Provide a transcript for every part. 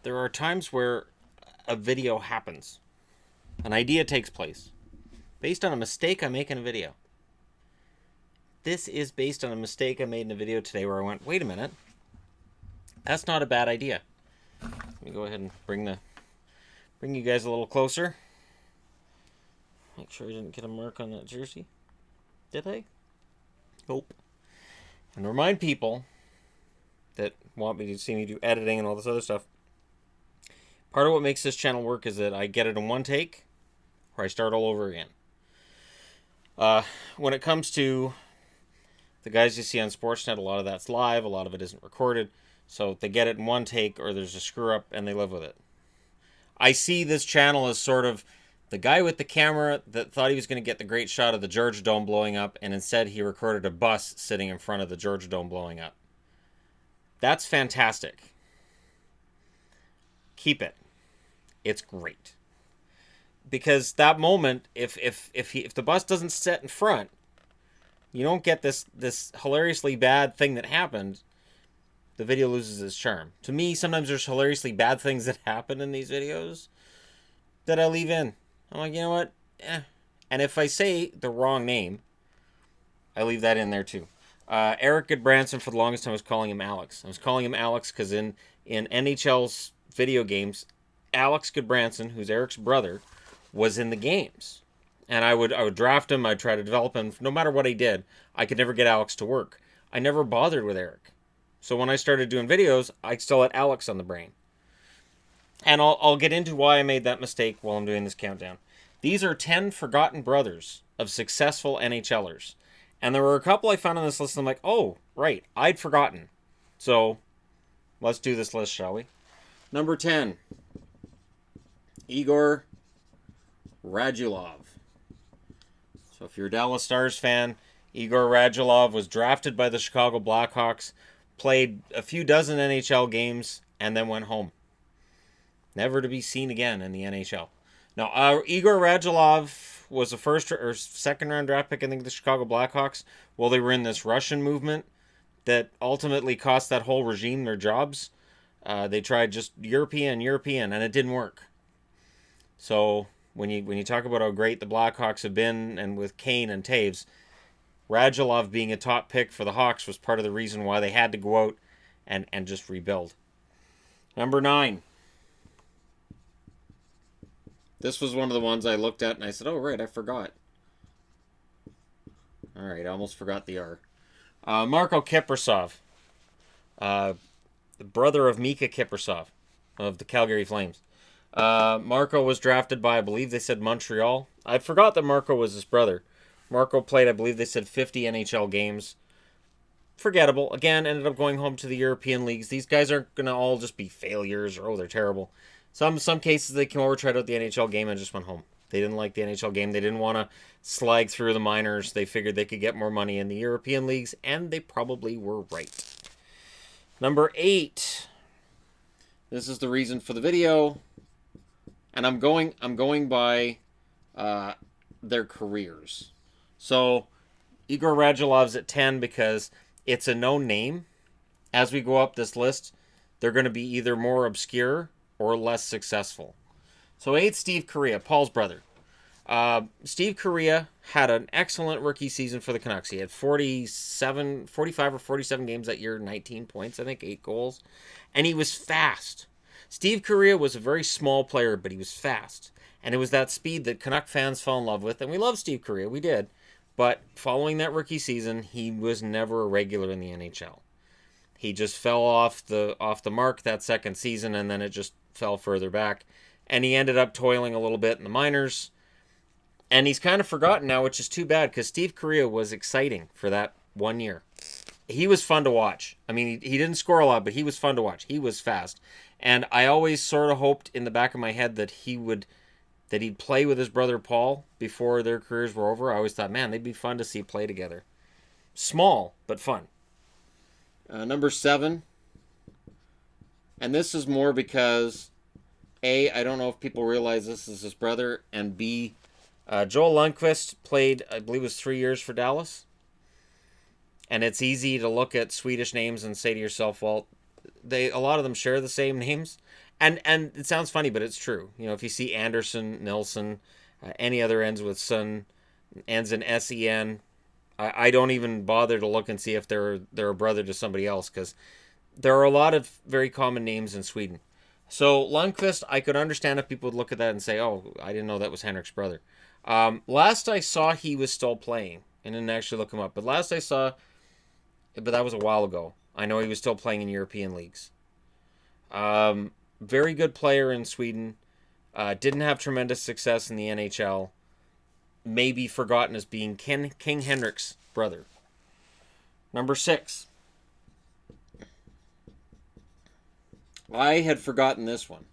there are times where a video happens, an idea takes place based on a mistake I make in a video. This is based on a mistake I made in a video today where I went, wait a minute, that's not a bad idea. Let me go ahead and bring you guys a little closer. Make sure I didn't get a mark on that jersey. Did I? Nope. And remind people that want me to see me do editing and all this other stuff. Part of what makes this channel work is that I get it in one take, or I start all over again. When it comes to the guys you see on Sportsnet, a lot of that's live, a lot of it isn't recorded. So they get it in one take, or there's a screw up, and they live with it. I see this channel as sort of the guy with the camera that thought he was going to get the great shot of the Georgia Dome blowing up, and instead he recorded a bus sitting in front of the Georgia Dome blowing up. That's fantastic. Keep it. It's great. Because that moment, if the bus doesn't sit in front, you don't get this hilariously bad thing that happened. The video loses its charm. To me, sometimes there's hilariously bad things that happen in these videos that I leave in. I'm like, you know what? And if I say the wrong name, I leave that in there too. Eric Goodbranson, for the longest time, I was calling him Alex. I was calling him Alex because in NHL's video games, Alex Goodbranson, who's Eric's brother, was in the games. And I would draft him. I'd try to develop him. No matter what I did, I could never get Alex to work. I never bothered with Eric. So when I started doing videos, I still had Alex on the brain. And I'll get into why I made that mistake while I'm doing this countdown. These are 10 forgotten brothers of successful NHLers. And there were a couple I found on this list, and I'm like, oh, right, I'd forgotten. So let's do this list, shall we? Number 10, Igor Radulov. So if you're a Dallas Stars fan, Igor Radulov was drafted by the Chicago Blackhawks, played a few dozen NHL games, and then went home. Never to be seen again in the NHL. Now, Igor Radulov was a first or second round draft pick, I think, the Chicago Blackhawks. Well, they were in this Russian movement that ultimately cost that whole regime their jobs. They tried just European, and it didn't work. So when you talk about how great the Blackhawks have been, and with Kane and Taves, Radulov being a top pick for the Hawks was part of the reason why they had to go out and just rebuild. Number 9. This was one of the ones I looked at and I said, oh, right, I forgot. All right, I almost forgot the R. Marco Kiprasov, the brother of Mika Kiprasov of the Calgary Flames. Marco was drafted by, I believe they said Montreal. I forgot that Marco was his brother. Marco played, I believe they said 50 NHL games. Forgettable. Again, ended up going home to the European leagues. These guys aren't going to all just be failures or, oh, they're terrible. Some cases they came over, tried out the NHL game, and just went home. They didn't like the NHL game. They didn't want to slag through the minors. They figured they could get more money in the European leagues, and they probably were right. Number 8. This is the reason for the video, and I'm going by their careers. So Igor Radulov's at 10 because it's a known name. As we go up this list, they're going to be either more obscure or less successful. So 8, Steve Correa, Paul's brother. Steve Correa had an excellent rookie season for the Canucks. He had 45 or 47 games that year, 19 points, I think, 8 goals. And he was fast. Steve Correa was a very small player, but he was fast. And it was that speed that Canuck fans fell in love with. And we love Steve Correa, we did. But following that rookie season, he was never a regular in the NHL. He just fell off the mark that second season, and then it just fell further back. And he ended up toiling a little bit in the minors. And he's kind of forgotten now, which is too bad, because Steve Correa was exciting for that 1 year. He was fun to watch. I mean, he didn't score a lot, but he was fun to watch. He was fast. And I always sort of hoped in the back of my head that he'd play with his brother Paul before their careers were over. I always thought, man, they'd be fun to see play together. Small, but fun. Number 7. And this is more because, A, I don't know if people realize this is his brother, and B, Joel Lundqvist played, I believe it was 3 years for Dallas. And it's easy to look at Swedish names and say to yourself, well, a lot of them share the same names. And it sounds funny, but it's true. You know, if you see Anderson, Nilsson, any other ends with son, ends in sen, I don't even bother to look and see if they're a brother to somebody else, because there are a lot of very common names in Sweden. So Lundqvist, I could understand if people would look at that and say, "Oh, I didn't know that was Henrik's brother." Last I saw, he was still playing. I didn't actually look him up, but last I saw, but that was a while ago. I know he was still playing in European leagues. Very good player in Sweden. Didn't have tremendous success in the NHL. Maybe forgotten as being King Henrik's brother. Number 6. I had forgotten this one.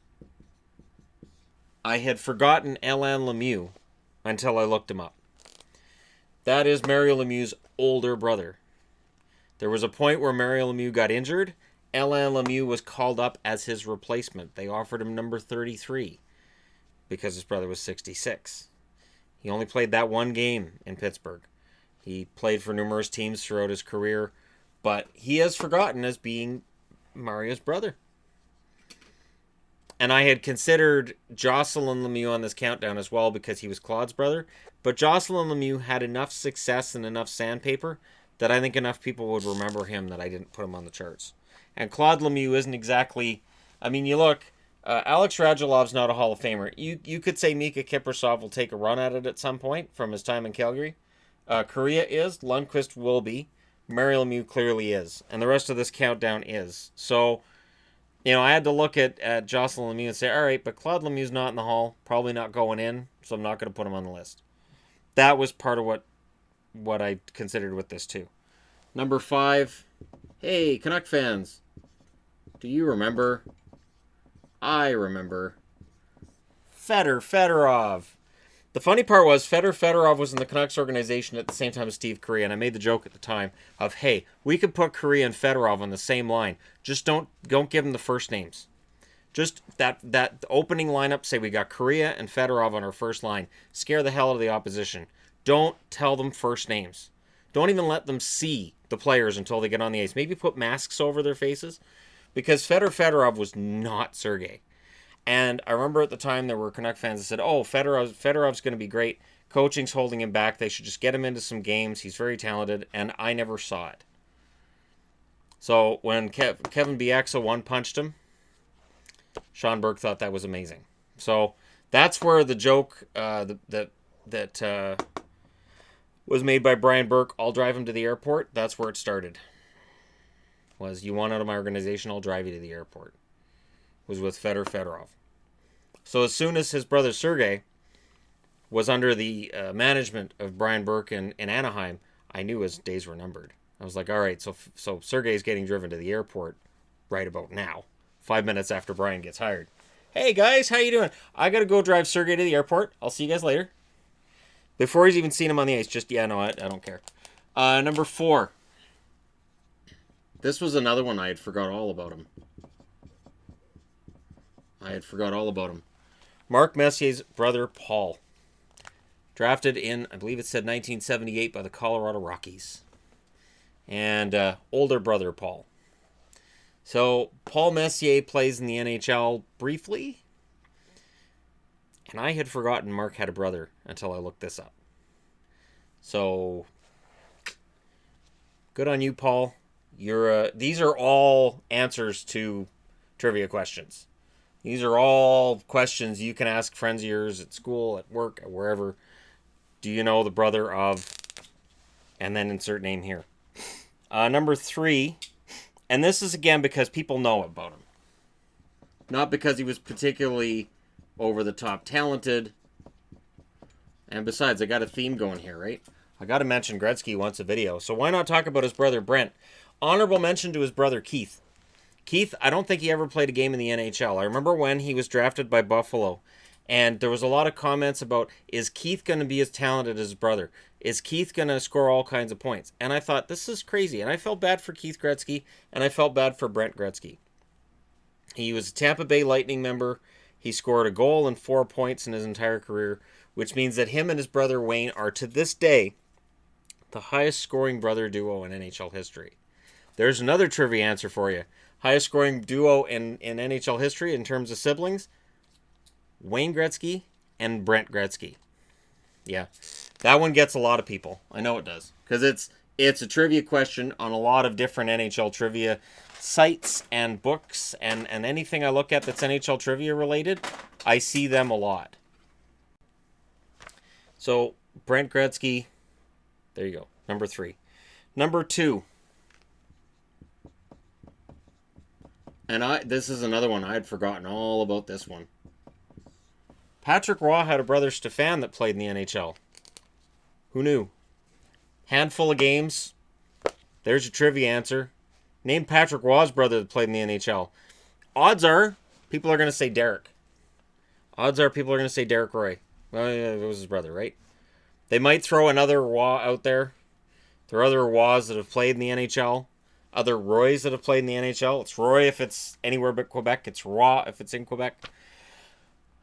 I had forgotten Alain Lemieux until I looked him up. That is Mario Lemieux's older brother. There was a point where Mario Lemieux got injured. Alain Lemieux was called up as his replacement. They offered him number 33 because his brother was 66. He only played that one game in Pittsburgh. He played for numerous teams throughout his career, but he is forgotten as being Mario's brother. And I had considered Jocelyn Lemieux on this countdown as well because he was Claude's brother. But Jocelyn Lemieux had enough success and enough sandpaper that I think enough people would remember him that I didn't put him on the charts. And Claude Lemieux isn't exactly... I mean, you look... Alex Radulov's not a Hall of Famer. You could say Mika Kiprasov will take a run at it at some point from his time in Calgary. Korea is. Lundqvist will be. Mario Lemieux clearly is. And the rest of this countdown is. So... You know, I had to look at Jocelyn Lemieux and say, all right, but Claude Lemieux's not in the Hall, probably not going in, so I'm not going to put him on the list. That was part of what I considered with this too. Number 5, hey, Canuck fans, do you remember? I remember. Fedorov. The funny part was Fedorov was in the Canucks organization at the same time as Steve Korea, and I made the joke at the time of, hey, we could put Korea and Fedorov on the same line. Just don't give them the first names. Just that opening lineup, say we got Korea and Fedorov on our first line. Scare the hell out of the opposition. Don't tell them first names. Don't even let them see the players until they get on the ice. Maybe put masks over their faces, because Fedorov was not Sergei. And I remember at the time there were Canuck fans that said, oh, Fedorov's going to be great. Coaching's holding him back. They should just get him into some games. He's very talented. And I never saw it. So when Kevin Bieksa one-punched him, Sean Burke thought that was amazing. So that's where the joke that was made by Brian Burke, I'll drive him to the airport, that's where it started. Was, you want out of my organization, I'll drive you to the airport. Was with Fedorov. So as soon as his brother Sergei was under the management of Brian Burke in Anaheim, I knew his days were numbered. I was like, all right, so Sergei's getting driven to the airport right about now, 5 minutes after Brian gets hired. Hey guys, how you doing? I gotta go drive Sergei to the airport. I'll see you guys later. Before he's even seen him on the ice, just, yeah, no, I don't care. Number 4. This was another one I had forgot all about him. Mark Messier's brother, Paul. Drafted in, I believe it said 1978 by the Colorado Rockies. And older brother, Paul. So, Paul Messier plays in the NHL briefly. And I had forgotten Mark had a brother until I looked this up. So, good on you, Paul. These are all answers to trivia questions. These are all questions you can ask friends of yours at school, at work, at wherever. Do you know the brother of... And then insert name here. Number 3. And this is, again, because people know about him. Not because he was particularly over-the-top talented. And besides, I got a theme going here, right? I got to mention Gretzky wants a video. So why not talk about his brother, Brent? Honorable mention to his brother, Keith. Keith, I don't think he ever played a game in the NHL. I remember when he was drafted by Buffalo, and there was a lot of comments about, is Keith going to be as talented as his brother? Is Keith going to score all kinds of points? And I thought, this is crazy. And I felt bad for Keith Gretzky, and I felt bad for Brent Gretzky. He was a Tampa Bay Lightning member. He scored a goal and 4 points in his entire career, which means that him and his brother Wayne are, to this day, the highest scoring brother duo in NHL history. There's another trivia answer for you. highest scoring duo in NHL history in terms of siblings, Wayne Gretzky and Brent Gretzky. Yeah, that one gets a lot of people. I know it does, because it's a trivia question on a lot of different NHL trivia sites and books, and anything I look at that's NHL trivia related, I see them a lot. So Brent Gretzky, there you go, number 3. Number 2, and this is another one I had forgotten all about this one. Patrick Roy had a brother Stefan that played in the NHL. Who knew? Handful of games. There's your trivia answer. Name Patrick Roy's brother that played in the NHL. Odds are people are going to say Derek. Odds are people are going to say Derek Roy. Well, yeah, it was his brother, right? They might throw another Roy out there. There are other Roys that have played in the NHL. Other Roys that have played in the NHL. It's Roy if it's anywhere but Quebec. It's Roy if it's in Quebec.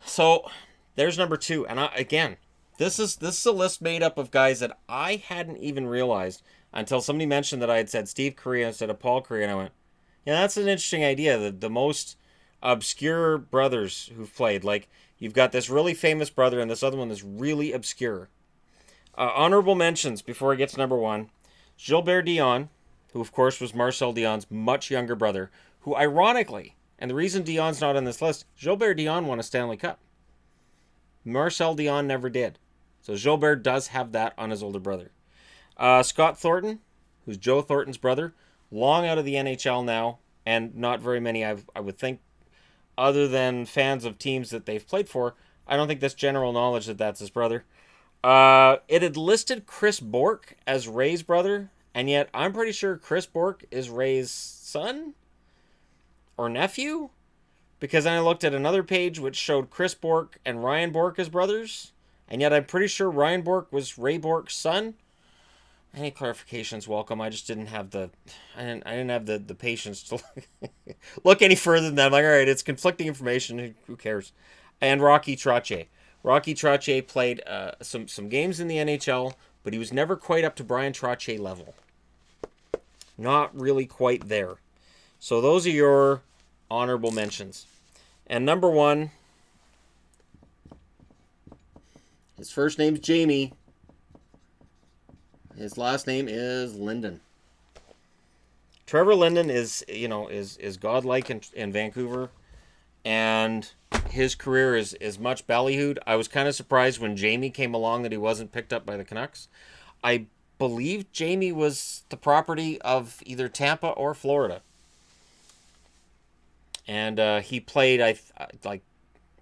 So there's number 2. And again, this is a list made up of guys that I hadn't even realized until somebody mentioned that I had said Steve Correa instead of Paul Correa, and I went, yeah, that's an interesting idea. The most obscure brothers who've played. Like, you've got this really famous brother and this other one that's really obscure. Honorable mentions before I get to number 1. Gilbert Dion, who of course was Marcel Dion's much younger brother, who ironically, and the reason Dion's not on this list, Gilbert Dion won a Stanley Cup. Marcel Dion never did. So Gilbert does have that on his older brother. Scott Thornton, who's Joe Thornton's brother, long out of the NHL now, and not very many, I would think, other than fans of teams that they've played for. I don't think that's general knowledge that that's his brother. It had listed Chris Bourque as Ray's brother, and yet I'm pretty sure Chris Bourque is Ray's son or nephew, because then I looked at another page which showed Chris Bourque and Ryan Bourque as brothers, and yet I'm pretty sure Ryan Bourque was Ray Bourque's son. Any clarifications welcome. I just didn't have the patience to look any further than that. I'm like, all right, it's conflicting information. Who cares? And Rocky Trottier. Rocky Trottier played some games in the NHL, but he was never quite up to Brian Trottier level. Not really quite there. So those are your honorable mentions. And number 1, his first name's Jamie. His last name is Linden. Trevor Linden is godlike in Vancouver, and his career is much ballyhooed. I was kind of surprised when Jamie came along that he wasn't picked up by the Canucks. I believe Jamie was the property of either Tampa or Florida. And he played like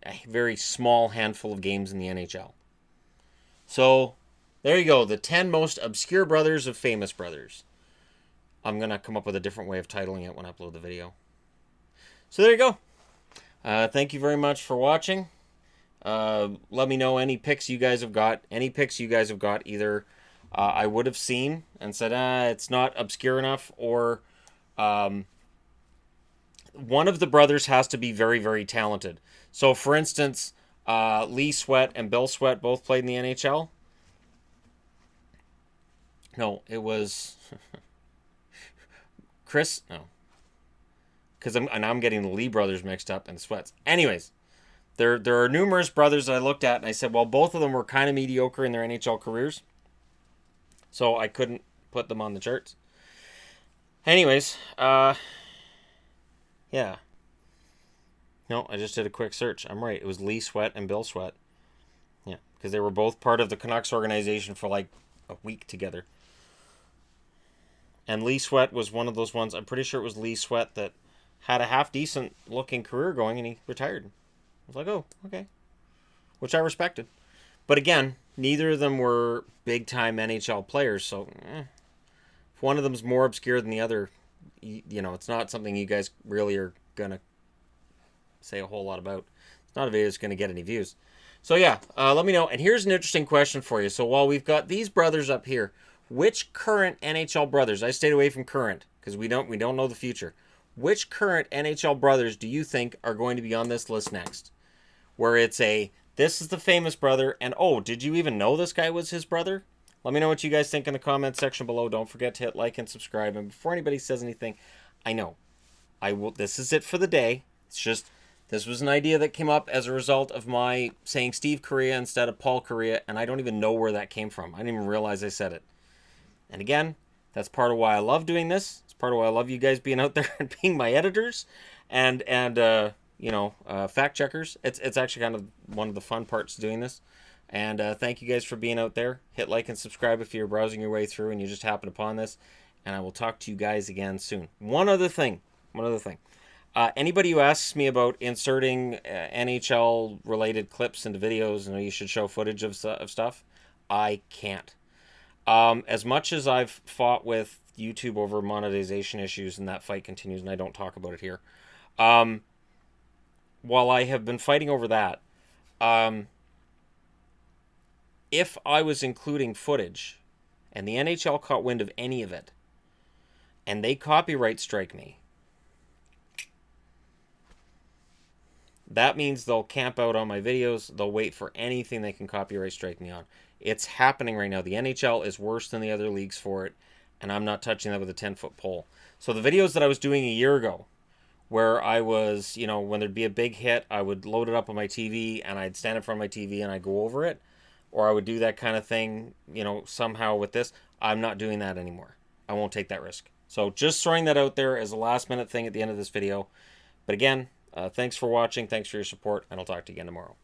a very small handful of games in the NHL. So there you go, the 10 most obscure brothers of famous brothers. I'm going to come up with a different way of titling it when I upload the video. So there you go. Thank you very much for watching. Let me know any picks you guys have got. Any picks you guys have got, either I would have seen and said, it's not obscure enough, or one of the brothers has to be very, very talented. So, for instance, Lee Sweat and Bill Sweat both played in the NHL. No, it was Chris. No, because I'm getting the Lee brothers mixed up and the Sweats. Anyways, there are numerous brothers that I looked at and I said, well, both of them were kind of mediocre in their NHL careers, so I couldn't put them on the charts. Anyways, yeah. No, I just did a quick search. I'm right. It was Lee Sweat and Bill Sweat. Yeah, because they were both part of the Canucks organization for like a week together. And Lee Sweat was one of those ones. I'm pretty sure it was Lee Sweat that had a half-decent looking career going, and he retired. I was like, oh, okay. Which I respected. But again, neither of them were big-time NHL players, so if one of them's more obscure than the other, it's not something you guys really are going to say a whole lot about. It's not a video that's going to get any views. So yeah, let me know. And here's an interesting question for you. So while we've got these brothers up here, which current NHL brothers, I stayed away from current because we don't know the future. Which current NHL brothers do you think are going to be on this list next? Where it's this is the famous brother, and oh, did you even know this guy was his brother? Let me know what you guys think in the comments section below. Don't forget to hit like and subscribe. And before anybody says anything, I know This is it for the day. It's just, this was an idea that came up as a result of my saying Steve Correa instead of Paul Correa, and I don't even know where that came from. I didn't even realize I said it. And again, that's part of why I love doing this. It's part of why I love you guys being out there and being my editors and fact checkers. It's actually kind of one of the fun parts of doing this. And thank you guys for being out there. Hit like and subscribe if you're browsing your way through and you just happen upon this. And I will talk to you guys again soon. One other thing. Anybody who asks me about inserting NHL-related clips into videos, and you should show footage of stuff, I can't. As much as I've fought with YouTube over monetization issues, and that fight continues, and I don't talk about it here, while I have been fighting over that, if I was including footage and the NHL caught wind of any of it and they copyright strike me, that means they'll camp out on my videos. They'll wait for anything they can copyright strike me on. It's happening right now. The NHL is worse than the other leagues for it, and I'm not touching that with a 10-foot pole. So the videos that I was doing a year ago, where I was, when there'd be a big hit, I would load it up on my TV, and I'd stand in front of my TV and I'd go over it, or I would do that kind of thing, somehow with this. I'm not doing that anymore. I won't take that risk. So just throwing that out there as a last-minute thing at the end of this video. But again, thanks for watching. Thanks for your support, and I'll talk to you again tomorrow.